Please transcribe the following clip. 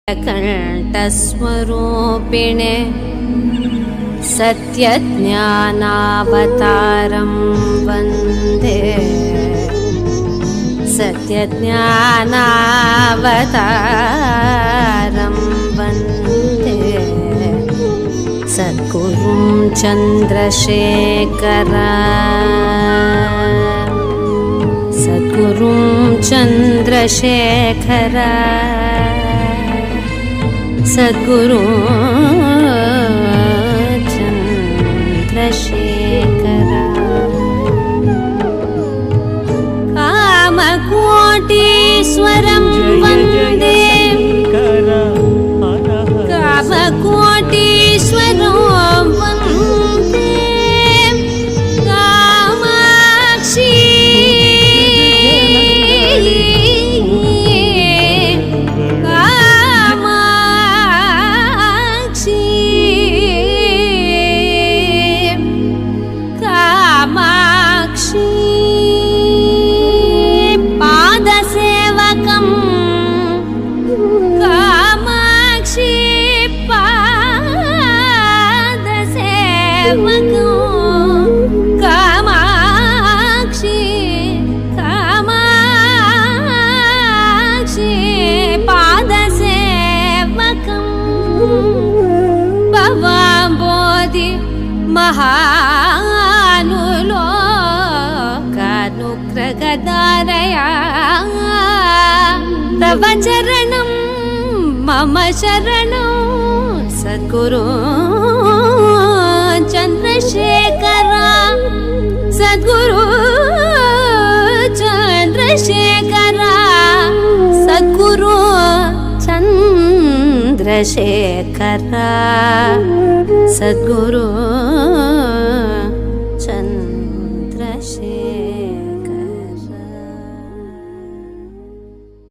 कंठस्वरूपिणे सत्यज्ञानावतारं वन्दे सत्यज्ञानावतारं वन्दे सद्गुरुं चन्द्रशेखर सद्गुरु चन्द्रशेखर कामकोटीश्वरं वन्दे कामकोटीश्वरं वन्दे कामाक्षी महानुलोकानुग्रहदारया तव चरणं मम शरणं सद्गुरु चन्द्रशेखर सद्गुरु चन्द्रशेखर सद्गुरु चन्द्रशेखर सद्गुरु